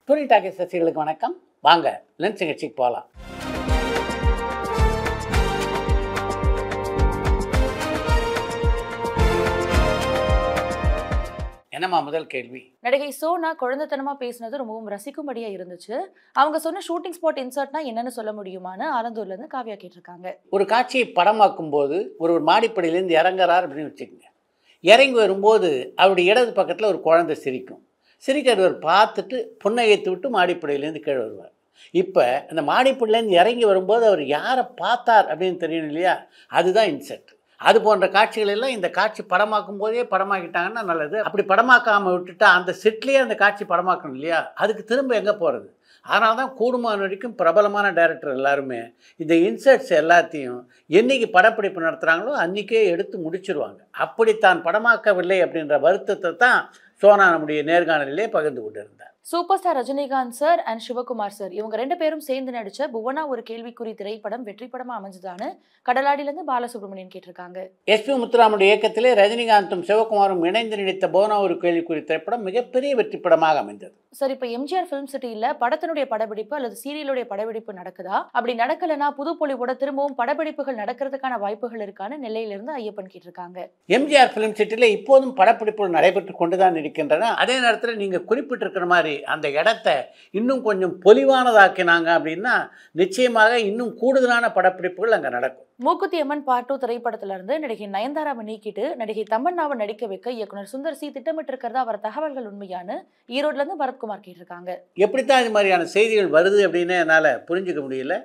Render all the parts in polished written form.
டூரி talkies ரசிகர்களுக்கு வணக்கம். வாங்க லென்ஸ் நிகழ்ச்சிக்கு போகலாம். என்னம்மா முதல் கேள்வி? நடிகை சோனா குழந்தைத்தனமா பேசினது ரொம்பவும் ரசிக்கும்படியா இருந்துச்சு. அவங்க சொன்ன ஷூட்டிங் ஸ்பாட் இன்சர்ட்னா என்னன்னு சொல்ல முடியுமான்னு ஆலந்தூர்ல இருந்து காவியா கேட்டிருக்காங்க. ஒரு காட்சியை படமாக்கும் போது ஒரு மாடிப்படியிலேருந்து இறங்குறார் அப்படின்னு வச்சுக்கோங்க. இறங்கி வரும்போது அவருடைய இடது பக்கத்தில் ஒரு குழந்தை சிரிக்கும். சிரிக்கிறவர் பார்த்துட்டு புன்னகைத்து விட்டு மாடிப்படியிலேருந்து கீழே வருவார். இப்போ அந்த மாடிப்படியிலேருந்து இறங்கி வரும்போது அவர் யாரை பார்த்தார் அப்படின்னு தெரியணும் இல்லையா? அதுதான் இன்சர்ட். அது போன்ற காட்சிகள் எல்லாம் இந்த காட்சி படமாக்கும் போதே படமாக்கிட்டாங்கன்னா நல்லது. அப்படி படமாக்காமல் விட்டுட்டா அந்த செட்லேயே அந்த காட்சி படமாக்கணும் இல்லையா? அதுக்கு திரும்ப எங்கே போகிறது? அதனால தான் கூடுமான வரைக்கும் பிரபலமான டைரக்டர் எல்லாருமே இந்த இன்சர்ட்ஸ் எல்லாத்தையும் என்றைக்கு படப்பிடிப்பு நடத்துகிறாங்களோ அன்றைக்கே எடுத்து முடிச்சிருவாங்க. அப்படித்தான் படமாக்கவில்லை அப்படின்ற வருத்தத்தை தான் சோனா நம்முடைய நேர்காணலிலே பகிர்ந்து கொண்டு இருந்தார். Super star Rajinikanth sir and Sivakumar sir இவங்க 2 பேரும் சேர்ந்து நடிச்ச புவனா ஒரு கேள்விக்குறி திரைப்படம் வெற்றி படமா அமைஞ்சதான்னு கடலாடியிலிருந்து பாலசுப்ரமணியன் கேட்டிருக்காங்க. எஸ்பி முத்துராமனுடைய இயக்கத்திலே ரஜினிகாந்தும் சிவகுமாரும் இணைந்து நடித்த புவனா ஒரு கேள்விக்குறி திரைப்படம் மிகப்பெரிய வெற்றி படமாக அமைந்தது. சார், இப்போ எம்ஜிஆர் ஃபிலிம் சிட்டியில படத்தினுடைய படப்பிடிப்பு அல்லது சீரியலுடைய படப்பிடிப்பு நடக்குதா? அப்படி நடக்கலனா புது பொலிவோட திரும்பவும் படப்பிடிப்புகள் நடக்கிறதுக்கான வாய்ப்புகள் இருக்கான்னு நெல்லையிலிருந்து ஐயப்பன் கேட்டிருக்காங்க. எம்ஜிஆர் ஃபிலிம் சிட்டியில் இப்போதும் படப்பிடிப்புகள் நடைபெற்று கொண்டுதான் இருக்கின்றன. அதே நேரத்தில் நீங்கள் குறிப்பிட்டிருக்கிற மாதிரி அந்த இடத்த இன்னும் கொஞ்சம் பொலிவானதாக்கினாங்க அப்படின்னா நிச்சயமாக இன்னும் கூடுதலான படப்பிடிப்புகள் அங்கே நடக்கும். மூக்குத்தி அம்மன் பார்ட் 2 திரைப்படத்துல இருந்து நடிகை நயன்தாராவை நீக்கிட்டு நடிகை தமன்னாவை நடிக்க வைக்க இயக்குனர் சுந்தர் சி திட்டமிட்டு இருக்கிறதா அவர் தகவல்கள் உண்மையானு ஈரோட்ல இருந்து பரத்குமார் கேட்டிருக்காங்க. எப்படித்தான் இது மாதிரியான செய்திகள் வருது அப்படின்னு என்னால் புரிஞ்சுக்க முடியல.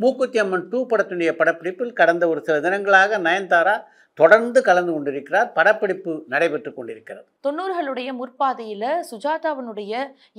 மூக்குத்தி அம்மன் 2 படத்தினுடைய படப்பிடிப்பில் கடந்த ஒரு சில தினங்களாக நயன்தாரா தொடர்ந்து கலந்து கொண்டிருக்கிறார். படப்பிடிப்பு நடைபெற்று கொண்டிருக்கிறது. 90களுடைய முற்பாதையில சுஜாதாவினுடைய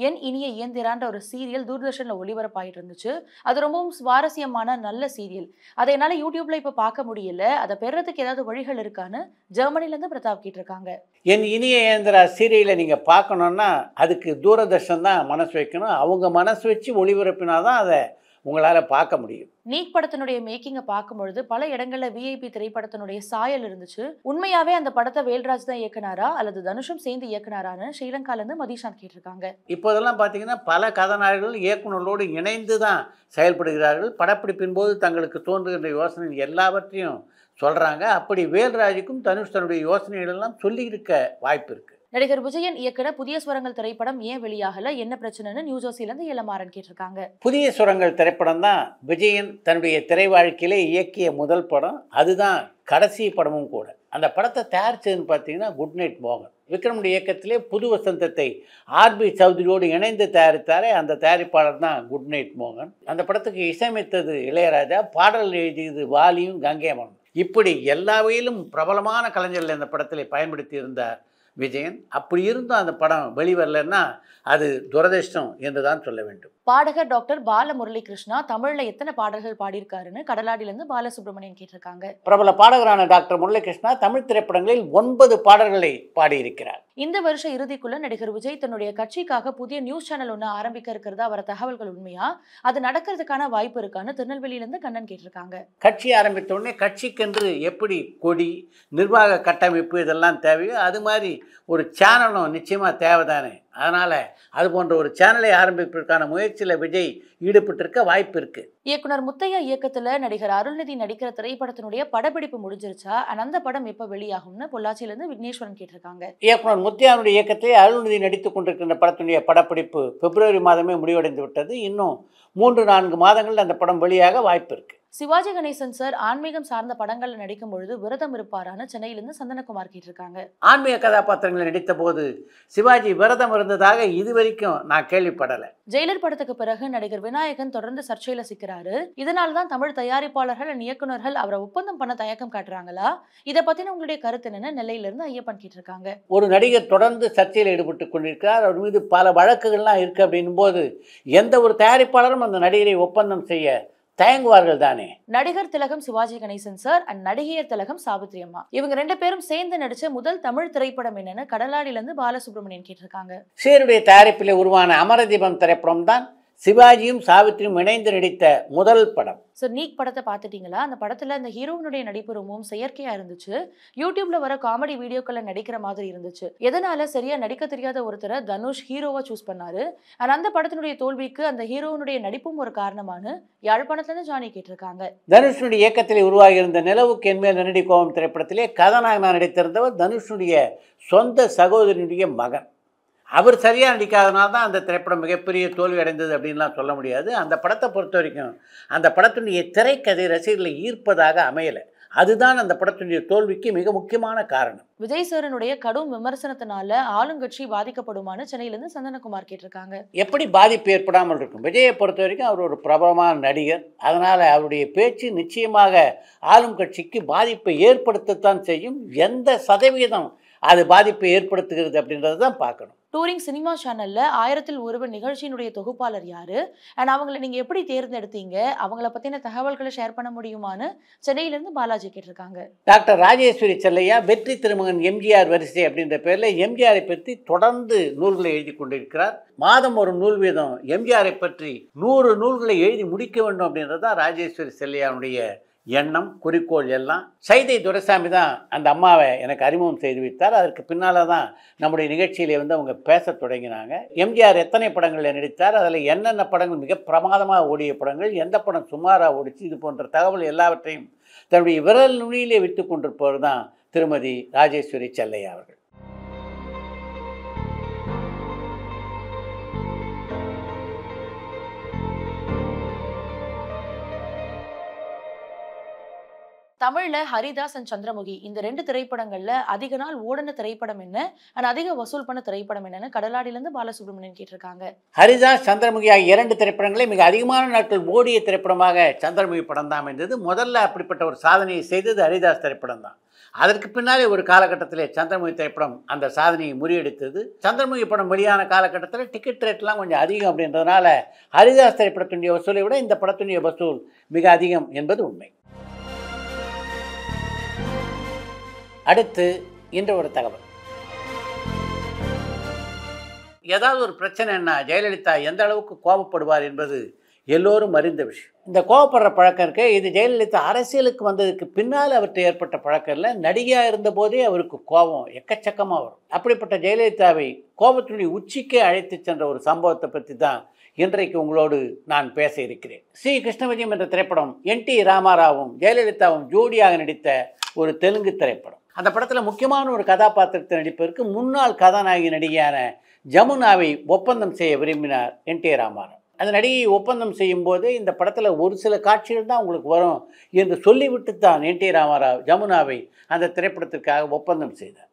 என் இனிய இயந்திரான்ற ஒரு சீரியல் தூர்தர்ஷன்ல ஒளிபரப்பாயிட்டு இருந்துச்சு. அது ரொம்பவும் சுவாரஸ்யமான நல்ல சீரியல். அதை என்னால யூடியூப்ல இப்ப பார்க்க முடியல. அதை பெறதுக்கு ஏதாவது வழிகள் இருக்கான்னு ஜெர்மனில இருந்து பிரதாப் கேட்டிருக்காங்க. என் இனிய இயந்திரா சீரியலை நீங்கள் பார்க்கணுன்னா அதுக்கு தூரதர்ஷன் தான் மனசு வைக்கணும். அவங்க மனசு வச்சு ஒளிபரப்பினாதான் அதை உங்களால் பார்க்க முடியும். நீக் படத்தினுடைய மேக்கிங்கை பார்க்கும்பொழுது பல இடங்கள்ல விஐபி திரைப்படத்தினுடைய சாயல் இருந்துச்சு. உண்மையாவே அந்த படத்தை வேல்ராஜ் தான் இயக்குனாரா அல்லது தனுஷும் சேர்ந்து இயக்குனாரான்னு ஸ்ரீலங்கால இருந்து மதிஷாந்த் கேட்டிருக்காங்க. இப்போதெல்லாம் பார்த்தீங்கன்னா பல கதாநாயகர்கள் இயக்குநர்களோடு இணைந்து தான் செயல்படுகிறார்கள். படப்பிடிப்பின் போது தங்களுக்கு தோன்றுகின்ற யோசனை எல்லாவற்றையும் சொல்கிறாங்க. அப்படி வேல்ராஜுக்கும் தனுஷ் தன்னுடைய யோசனைகளெல்லாம் சொல்லி இருக்க வாய்ப்பு இருக்குது. நடிகர் விஜயன் இயக்குன புதிய ஸ்வரங்கள் திரைப்படம் ஏன் வெளியாகல, என்ன பிரச்சனைன்னு நியூ ஜெர்சியிலிருந்து இளமாறன் கேட்டிருக்காங்க. புதிய சுரங்கள் திரைப்படம் தான் விஜயன் தன்னுடைய திரை வாழ்க்கையிலே இயக்கிய முதல் படம். அதுதான் கடைசி படமும் கூட. அந்த படத்தை தயாரித்ததுன்னு பார்த்தீங்கன்னா குட் நைட் மோகன். விக்ரமுடைய இயக்கத்திலே புது வசந்தத்தை ஆர்பி சௌத்ரியோடு இணைந்து தயாரித்தாரே அந்த தயாரிப்பாளர் தான் குட் நைட் மோகன். அந்த படத்துக்கு இசையமைத்தது இளையராஜா, பாடல் எழுதியது வாலியும் கங்கேமனும். இப்படி எல்லா வகையிலும் பிரபலமான கலைஞர்கள் இந்த படத்தில் பயன்படுத்தி இருந்தார் விஜயன். அப்படி இருந்தும் அந்த படம் வெளிவரலன்னா அது துரதிர்ஷ்டம் என்று தான் சொல்ல வேண்டும். பாடகர் டாக்டர் பால முரளி கிருஷ்ணா தமிழ்ல எத்தனை பாடல்கள் பாடியிருக்காருன்னு கடலாடியிலிருந்து பாலசுப்ரமணியன் கேட்டிருக்காங்க. பிரபல பாடகரான டாக்டர் முரளி கிருஷ்ணா தமிழ் திரைப்படங்களில் 9 பாடல்களை பாடியிருக்கிறார். இந்த வருஷ இறுதிக்குள்ள நடிகர் விஜய் தன்னுடைய கட்சிக்காக புதிய நியூஸ் சேனல் ஒன்று ஆரம்பிக்க இருக்கிறதா வர தகவல்கள் உண்மையா? அது நடக்கிறதுக்கான வாய்ப்பு இருக்கான்னு திருநெல்வேலியிலிருந்து கண்ணன் கேட்டிருக்காங்க. கட்சி ஆரம்பித்த உடனே கட்சிக்கென்று எப்படி கொடி, நிர்வாக கட்டமைப்பு இதெல்லாம் தேவையோ அது மாதிரி ஒரு சேனலும் நிச்சயமாக தேவைதானே. அதனால் அது போன்ற ஒரு சேனலை ஆரம்பிப்பதற்கான முயற்சியில் விஜய் ஈடுபட்டிருக்க வாய்ப்பு இருக்குது. இயக்குனர் முத்தையா இயக்கத்துல நடிகர் அருள்நிதி நடிக்கிற திரைப்படத்தினுடைய படப்பிடிப்பு முடிஞ்சிருச்சா? அந்த படம் எப்ப வெளியாகும்னு பொள்ளாச்சியிலிருந்து விக்னேஸ்வரன் கேட்டிருக்காங்க. இயக்குனர் முத்தையானுடைய இயக்கத்திலே அருள்நிதி நடித்துக் கொண்டிருக்கின்ற படத்தினுடைய படப்பிடிப்பு பிப்ரவரி மாதமே முடிவடைந்து விட்டது. இன்னும் 3-4 மாதங்கள் அந்த படம் வெளியாக வாய்ப்பு இருக்குது. சிவாஜி கணேசன் சார் ஆன்மீகம் சார்ந்த படங்கள்ல நடிக்கும் பொழுது விரதம் இருப்பாரான்னு சென்னையிலிருந்து சந்தனகுமார் கேட்டிருக்காங்க. ஆன்மீக கதாபாத்திரங்களை நடித்த போது சிவாஜி விரதம் இருந்ததாக இதுவரைக்கும் நான் கேள்விப்படலை. ஜெயிலர் படத்துக்கு பிறகு நடிகர் விநாயகன் தொடர்ந்து சர்ச்சையில சிக்கிறாரு. இதனால்தான் தமிழ் தயாரிப்பாளர்கள் இயக்குநர்கள் அவரை ஒப்பந்தம் பண்ண தயக்கம் காட்டுறாங்களா? இதை பத்தின உங்களுடைய கருத்து என்னன்னு நெல்லையிலிருந்து ஐயப்பன் கேட்டிருக்காங்க. ஒரு நடிகர் தொடர்ந்து சர்ச்சையில் ஈடுபட்டு கொண்டிருக்கிறார். அவர் மீது பல வழக்குகள்லாம் இருக்கு அப்படின்னும் போது எந்த ஒரு தயாரிப்பாளரும் அந்த நடிகரை ஒப்பந்தம் செய்ய தயங்குவார்கள் தானே. நடிகர் திலகம் சிவாஜி கணேசன் சார் அண்ட் நடிகையர் திலகம் சாவித்ரி அம்மா இவங்க 2 பேரும் சேர்ந்து நடிச்ச முதல் தமிழ் திரைப்படம் என்னன்னு கடலாடியிலிருந்து பாலசுப்ரமணியன் கேட்டிருக்காங்க. சேருடைய தயாரிப்பில் உருவான அமரதீபம் திரைப்படம் தான் சிவாஜியும் சாவித்திரியும் இணைந்து நடித்த முதல் படம். ஸோ நீக் படத்தை பார்த்துட்டீங்களா? அந்த படத்தில் அந்த ஹீரோனுடைய நடிப்பு ரொம்பவும் செயற்கையாக இருந்துச்சு. யூடியூப்ல வர காமெடி வீடியோக்களில் நடிக்கிற மாதிரி இருந்துச்சு. எதனால சரியா நடிக்க தெரியாத ஒருத்தரை தனுஷ் ஹீரோவா சூஸ் பண்ணாரு? அண்ட் அந்த படத்தினுடைய தோல்விக்கு அந்த ஹீரோனுடைய நடிப்பும் ஒரு காரணமானு யாழ்ப்பாணத்துல ஜானி கேட்டிருக்காங்க. தனுஷனுடைய இயக்கத்தில் உருவாகி இருந்த நிலவுக்கு என்மேல் நன்னடி கோபம் திரைப்படத்திலே கதாநாயகனாக நடித்திருந்தவர் தனுஷனுடைய சொந்த சகோதரனுடைய மகன். அவர் சரியாக நடிக்காதனால தான் அந்த திரைப்படம் மிகப்பெரிய தோல்வி அடைந்தது அப்படின்லாம் சொல்ல முடியாது. அந்த படத்தை பொறுத்த வரைக்கும் அந்த படத்தினுடைய திரைக்கதை ரசிகர்களை ஈர்ப்பதாக அமையலை. அதுதான் அந்த படத்தினுடைய தோல்விக்கு மிக முக்கியமான காரணம். விஜய் சாரனுடைய கடும் விமர்சனத்தினால ஆளுங்கட்சி பாதிக்கப்படுமான்னு சென்னையிலேருந்து சந்தனகுமார் கேட்டிருக்காங்க. எப்படி பாதிப்பு ஏற்படாமல் இருக்கும்? விஜயை பொறுத்த வரைக்கும் அவர் ஒரு பிரபலமான நடிகர். அதனால் அவருடைய பேச்சு நிச்சயமாக ஆளும் கட்சிக்கு பாதிப்பை ஏற்படுத்தத்தான் செய்யும். எந்த சதவீதம் அது பாதிப்பை ஏற்படுத்துகிறது அப்படின்றத தான் பார்க்கணும். டூரிங் சினிமா சேனல்ல 1000ல் ஒருவர் நிகழ்ச்சியினுடைய தொகுப்பாளர் யாரு அண்ட் அவங்களை நீங்க எப்படி தேர்ந்தெடுத்தீங்க, அவங்கள பத்தின தகவல்களை ஷேர் பண்ண முடியுமான்னு சென்னையிலிருந்து பாலாஜி கேட்டிருக்காங்க. டாக்டர் ராஜேஸ்வரி செல்லையா வெற்றி திருமகன் எம்ஜிஆர் வரிசை அப்படின்ற பேரில் எம்ஜிஆரை பற்றி தொடர்ந்து நூல்களை எழுதி கொண்டிருக்கிறார். மாதம் ஒரு நூல் வீதம் எம்ஜிஆரை பற்றி 100 நூல்களை எழுதி முடிக்க வேண்டும் அப்படின்றது தான் ராஜேஸ்வரி செல்லையாவுடைய எண்ணம், குறிக்கோள் எல்லாம். சைதை துரைசாமி தான் அந்த அம்மாவை எனக்கு அறிமுகம் செய்து வைத்தார். அதற்கு பின்னால் தான் நம்முடைய நிகழ்ச்சியிலே அவங்க பேச தொடங்கினாங்க. எம்ஜிஆர் எத்தனை படங்களில் நடித்தார், அதில் என்னென்ன படங்கள் மிக பிரமாதமாக ஓடிய படங்கள், எந்த படம் சுமாராக ஓடிச்சு, இது போன்ற தகவல் எல்லாவற்றையும் தன்னுடைய விரல் நுனியிலே விட்டு கொண்டிருப்பவர் தான் திருமதி ராஜேஸ்வரி செல்லையா அவர்கள். தமிழ்ல ஹரிதாஸ் அண்ட் சந்திரமுகி இந்த 2 திரைப்படங்கள்ல அதிக நாள் ஓடின திரைப்படம் என்ன அண்ட் அதிக வசூல் பண்ண திரைப்படம் என்னன்னு கடலாடியிலிருந்து பாலசுப்ரமணியன் கேட்டிருக்காங்க. ஹரிதாஸ் சந்திரமுகி ஆகிய 2 திரைப்படங்களே மிக அதிகமான நாட்கள் ஓடிய திரைப்படமாக சந்திரமுகி படம் தான் அமைந்தது. முதல்ல அப்படிப்பட்ட ஒரு சாதனையை செய்தது ஹரிதாஸ் திரைப்படம் தான். அதற்கு பின்னாலே ஒரு காலகட்டத்திலே சந்திரமுகி திரைப்படம் அந்த சாதனையை முறியடித்தது. சந்திரமுகி படம் வெளியான காலகட்டத்தில் டிக்கெட் ரேட்லாம் கொஞ்சம் அதிகம் அப்படின்றதுனால ஹரிதாஸ் திரைப்படத்தினுடைய வசூலை விட இந்த படத்தினுடைய வசூல் மிக அதிகம் என்பது உண்மை. அடுத்து இன்று ஒரு தகவல். ஏதாவது ஒரு பிரச்சனைன்னா ஜெயலலிதா எந்த அளவுக்கு கோபப்படுவார் என்பது எல்லோரும் அறிந்த விஷயம். இந்த கோபப்படுற பழக்கம் இருக்கு. இது ஜெயலலிதா அரசியலுக்கு வந்ததுக்கு பின்னால் அவர்கிட்ட ஏற்பட்ட பழக்கம் இல்லை. நடிகையாக இருந்தபோதே அவருக்கு கோபம் எக்கச்சக்கமாக வரும். அப்படிப்பட்ட ஜெயலலிதாவை கோபத்தினுடைய உச்சிக்கே அழைத்து சென்ற ஒரு சம்பவத்தை பற்றி தான் இன்றைக்கு உங்களோடு நான் பேச இருக்கிறேன். ஸ்ரீ கிருஷ்ணவிஜயம் என்ற திரைப்படம் என்.டி. ராமாராவும் ஜெயலலிதாவும் ஜோடியாக நடித்த ஒரு தெலுங்கு திரைப்படம். அந்த படத்தில் முக்கியமான ஒரு கதாபாத்திரத்தை நடிப்பதற்கு முன்னாள் கதாநாயகி நடிகையான ஜமுனாவை ஒப்பந்தம் செய்ய விரும்பினார் என்.டி. ராமாராவ். அந்த நடிகையை ஒப்பந்தம் செய்யும் போதே இந்த படத்தில் ஒரு சில காட்சிகள் தான் உங்களுக்கு வரும் என்று சொல்லிவிட்டு தான் என்.டி. ராமாராவ் ஜமுனாவை அந்த திரைப்படத்திற்காக ஒப்பந்தம் செய்தார்.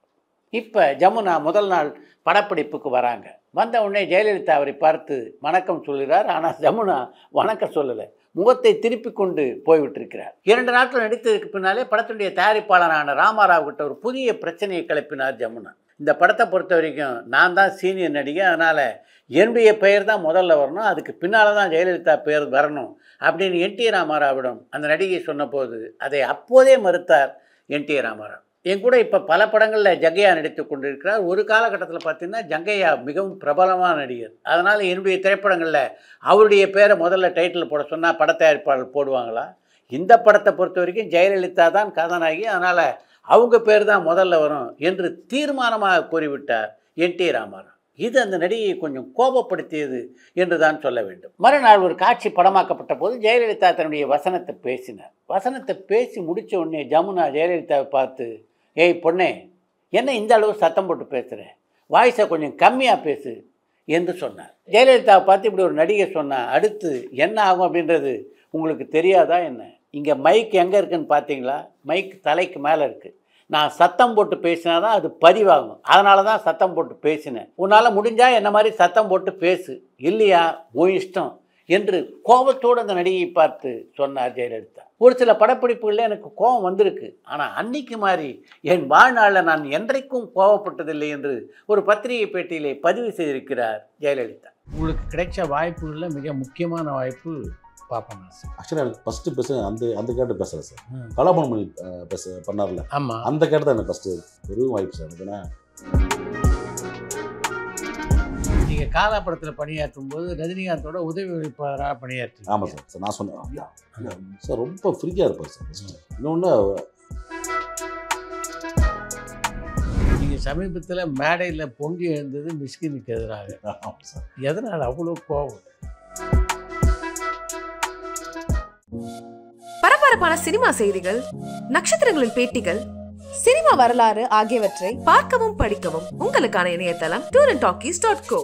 இப்போ ஜமுனா முதல் நாள் படப்பிடிப்புக்கு வராங்க. வந்த உடனே ஜெயலலிதா அவரை பார்த்து வணக்கம் சொல்கிறார். ஆனால் ஜமுனா வணக்கம் சொல்லலை, முகத்தை திருப்பி கொண்டு போய்விட்டிருக்கிறார். 2 நாட்கள் நடித்ததுக்கு பின்னாலே படத்தினுடைய தயாரிப்பாளரான ராமாராவ் கிட்ட ஒரு புதிய பிரச்சனையை கிளப்பினார் ஜமுனா. இந்த படத்தை பொறுத்த வரைக்கும் நான் தான் சீனியர் நடிகை, அதனால் என்னுடைய பெயர் தான் முதல்ல வரணும், அதுக்கு பின்னால் தான் ஜெயலலிதா பெயர் வரணும் அப்படின்னு என்.டி. ராமாராவிடம் அந்த நடிகை சொன்னபோது அதை அப்போதே மறுத்தார் என்.டி. ராமாராவ். என் கூட இப்போ பல படங்களில் ஜங்கையா நடித்து கொண்டிருக்கிறார். ஒரு காலகட்டத்தில் பார்த்தீங்கன்னா ஜங்கையா மிகவும் பிரபலமான நடிகர். அதனால் என்னுடைய திரைப்படங்களில் அவருடைய பேரை முதல்ல டைட்டில் போட சொன்னால் பட தயாரிப்பாளர் போடுவாங்களா? இந்த படத்தை பொறுத்த வரைக்கும் ஜெயலலிதா தான் கதாநாயகி, அதனால் அவங்க பேர் தான் முதல்ல வரும் என்று தீர்மானமாக கூறிவிட்டார் என்.டி. ராமாராவ். இது அந்த நடிகையை கொஞ்சம் கோபப்படுத்தியது என்று தான் சொல்ல வேண்டும். மறுநாள் ஒரு காட்சி படமாக்கப்பட்ட போது ஜெயலலிதா தன்னுடைய வசனத்தை பேசினார். வசனத்தை பேசி முடித்த உடனே ஜமுனா ஜெயலலிதாவை பார்த்து, ஏய் பொண்ணே, என்ன இந்த அளவு சத்தம் போட்டு பேசுகிற, வாய்ஸை கொஞ்சம் கம்மியாக பேசு என்று சொன்னார். ஜெயலலிதாவை பார்த்து இப்படி ஒரு நடிகை சொன்னால் அடுத்து என்ன ஆகும் அப்படின்றது உங்களுக்கு தெரியாதா என்ன? இங்கே மைக் எங்கே இருக்குதுன்னு பார்த்தீங்களா? மைக் தலைக்கு மேலே இருக்குது. நான் சத்தம் போட்டு பேசினா தான் அது பதிவாகும், அதனால தான் சத்தம் போட்டு பேசினேன். உன்னால் முடிஞ்சால் என்ன மாதிரி சத்தம் போட்டு பேசு, இல்லையா உன் இஷ்டம் என்று கோபத்தோடு அந்த நடிகையை பார்த்து சொன்னார் ஜெயலலிதா. ஒரு சில படப்பிடிப்புகளில் எனக்கு கோபம் வந்திருக்கு, ஆனால் அன்னைக்கு மாதிரி என் வாழ்நாளில் நான் என்றைக்கும் கோபப்பட்டதில்லை என்று ஒரு பத்திரிகை பேட்டியிலே பதிவு செய்திருக்கிறார் ஜெயலலிதா. உங்களுக்கு கிடைச்ச வாய்ப்புகளில் மிக முக்கியமான வாய்ப்பு பார்ப்பேன் சார். ஆக்சுவலாக எனக்கு ஃபஸ்ட்டு பேச அந்த கேட்டு பேசுகிறேன் சார். கலாபம் பண்ணி பண்ணார்ல, ஆமாம், அந்த கேட்டு தான் எனக்கு ஃபஸ்ட்டு பெரும் வாய்ப்பு சார். ஏன்னா நீங்கள் காலா படத்தில் பணியாற்றும் போது ரஜினிகாந்தோட உதவி ஒளிப்பவராக பணியாற்றி. ஆமாம் சார். சார் நான் சொன்னேன் சார் ரொம்ப ஃப்ரீயாக இருப்பார் சார். இன்னொன்று நீங்கள் சமீபத்தில் மேடையில் பொங்கி எழுந்தது மிஸ்கினுக்கு எதிராக. ஆமாம் சார். எதனால் அவ்வளோ கோபம்? பரபரப்பான சினிமா செய்திகள், நட்சத்திரங்களின் பேட்டிகள், சினிமா வரலாறு ஆகியவற்றை பார்க்கவும் படிக்கவும் உங்களுக்கான இணையதளம் tourantalkies.co.